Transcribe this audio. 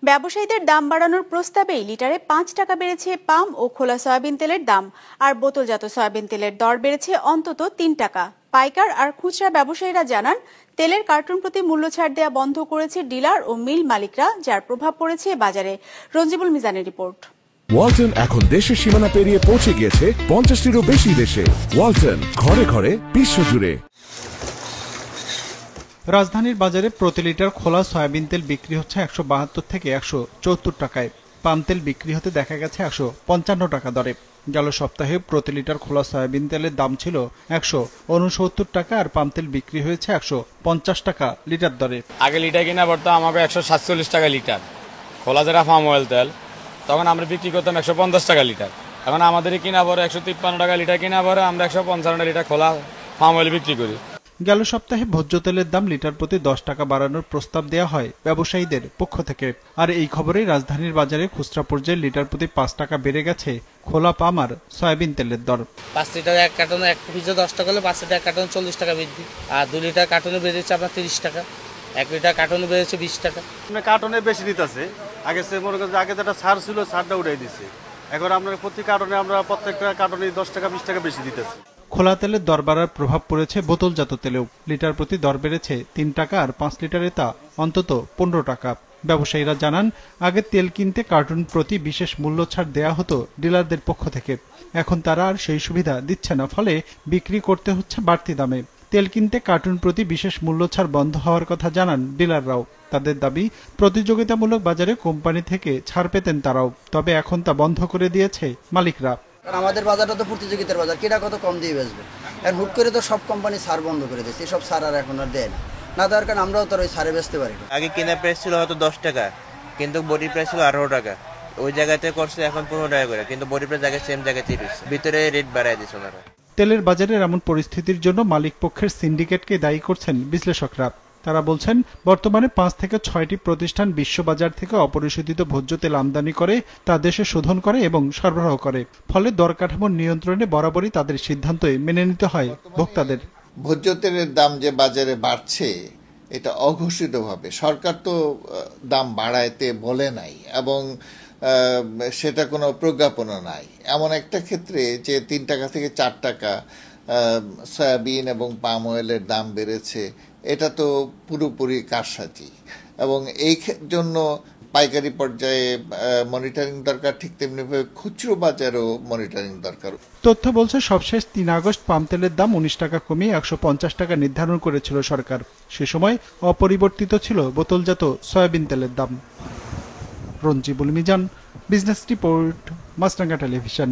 ব্যবসায়ীদের দাম বাড়ানোর প্রস্তাবেই লিটারে ৫ টাকা বেড়েছে পাম ও খোলা সয়াবিন তেলের দাম, আর বোতলজাত সয়াবিন তেলের দর বেড়েছে অন্তত ৩ টাকা। পাইকার আর খুচরা ব্যবসায়ীরা জানান, তেলের কার্টন প্রতি মূল্য ছাড় দেওয়া বন্ধ করেছে ডিলার ও মিল মালিকরা, যার প্রভাব পড়েছে বাজারে। রঞ্জিবুল মিজানের রিপোর্ট। ওয়ালটন এখন দেশের সীমানা পেরিয়ে পৌঁছে গিয়েছে ৫০টিরও বেশি দেশে। ওয়ালটন, ঘরে ঘরে বিশ্বজুড়ে। রাজধানীর বাজারে প্রতি লিটার খোলা সয়াবিন তেল বিক্রি হচ্ছে ১৭২ থেকে ১৭৪ টাকায়। পাম তেল বিক্রি হতে দেখা গেছে ১৫৫ টাকা দরে। গেল সপ্তাহে প্রতি লিটার খোলা সয়াবিন তেলের দাম ছিল ১৬৯ টাকা, আর পাম তেল বিক্রি হয়েছে ১৫০ টাকা লিটার দরে। আগে লিটার কিনা পড়তো আমাকে ১৪৭ টাকা লিটার খোলা যেটা পাম অয়েল তেল, তখন আমরা বিক্রি করতাম ১৫০ টাকা লিটার। এখন আমাদের কিনা পরে ১৫৩ টাকা লিটার কিনা পরে আমরা ১৫৫ লিটার খোলা পাম অয়েল বিক্রি করি। গেল সপ্তাহে ভোজ্য তেলের দাম লিটার প্রতি ১০ টাকা বাড়ানোর প্রস্তাব দেওয়া হয় ব্যবসায়ীদের পক্ষ থেকে। আর এই খবরেই রাজধানীর বাজারে খুচরা পর্যায়ে লিটার প্রতি ৫ টাকা বেড়ে গেছে খোলা পাম আর সয়াবিন তেলের দর। ৫ লিটার এক কার্টনে, এক পিসে ১০ টাকা হলে ৫ লিটার কার্টনে ৪০ টাকা বৃদ্ধি, আর ২ লিটার কার্টনে বেড়েছে আপনার ৩০ টাকা, ১ লিটার কার্টনে বেড়েছে ২০ টাকা। কার্টনে বেশি দিতেছে, আগে সে মনে করেন আগে যেটা ছাড় ছিল ছাড়টা উঠাই দিচ্ছে, এখন আপনার প্রতি কার্টনে আমরা প্রত্যেকটা কার্টনে ১০ টাকা ২০ টাকা বেশি দিতেছি। খোলা তেলের দর বাড়ার প্রভাব পড়েছে বোতলজাত তেলেও। লিটার প্রতি দর বেড়েছে ৩ টাকা, আর ৫ লিটারে তা অন্তত ১৫ টাকা। ব্যবসায়ীরা জানান, আগে তেল কিনতে কার্টন প্রতি বিশেষ মূল্য ছাড় দেওয়া হতো ডিলারদের পক্ষ থেকে। এখন তারা আর সেই সুবিধা দিচ্ছে না, ফলে বিক্রি করতে হচ্ছে বাড়তি দামে। তেল কিনতে কার্টন প্রতি বিশেষ মূল্য ছাড় বন্ধ হওয়ার কথা জানান ডিলাররাও। তাদের দাবি, প্রতিযোগিতামূলক বাজারে কোম্পানি থেকে ছাড় পেতেন তারাও, তবে এখন তা বন্ধ করে দিয়েছে মালিকরা। আমাদের বাজারটা তো প্রতিযোগিতার বাজার, কেটা কত কম দিয়ে বেচবে। আর হুট করে তো সব কোম্পানি ছাড় বন্ধ করে দিয়েছে, এসব ছাড় আর এখন আর দেয় না দেওয়ার কারণে আমরাও তো ওই ছাড়ে বেচতে পারি না। আগে কেনার প্রাইস ছিল হয়তো ১০ টাকা, কিন্তু বডি প্রাইস ছিল ১৮ টাকা। ওই জায়গাতে করছে এখন ১৫ টাকা করে, কিন্তু বডি প্রাইস জায়গায় সেম জায়গায় ৩০, ভিতরে রেট বাড়ায় দিচ্ছে ওনারা। তেলের বাজারের এমন পরিস্থিতির জন্য মালিক পক্ষের সিন্ডিকেটকে দায়ী করছেন বিশ্লেষকরা। তারা বলছেন, বর্তমানে ৫ থেকে ৬টি প্রতিষ্ঠান বিশ্ববাজার থেকে অপরিশোধিত ভোজ্য তেল আমদানি করে তা দেশে শোধন করে এবং সরবরাহ করে। ফলে দর কাঠামোর নিয়ন্ত্রণে বরাবরই তাদের সিদ্ধান্তই মেনে নিতে হয় ভোক্তাদের। ভোজ্য তেলের দাম যে বাজারে বাড়ছে, এটা অঘোষিতভাবে সরকার তো দাম বাড়াইতে বলে নাই, এবং সেটা কোনো প্রজ্ঞাপনও নাই। এমন একটা ক্ষেত্রে যে ৩ টাকা থেকে ৪ টাকা সয়াবিন এবং পাম অয়েলের দাম বেড়েছে, এটা তো পুরোপুরি কারসাজি, এবং এই জন্য পাইকারি পর্যায়ে মনিটরিং দরকার, ঠিক তেমনিভাবে খুচরো বাজারেও মনিটরিং দরকার। তথ্য বলছে, সবশেষ ৩ আগস্ট পাম তেলের দাম ১৯ টাকা কমিয়ে ১৫০ টাকা নির্ধারণ করেছিল সরকার। সে সময় অপরিবর্তিত ছিল বোতলজাত সয়াবিন তেলের দাম। রঞ্জিবুল মিজান, বিজনেস রিপোর্ট, মাছরাঙ্গা টেলিভিশন।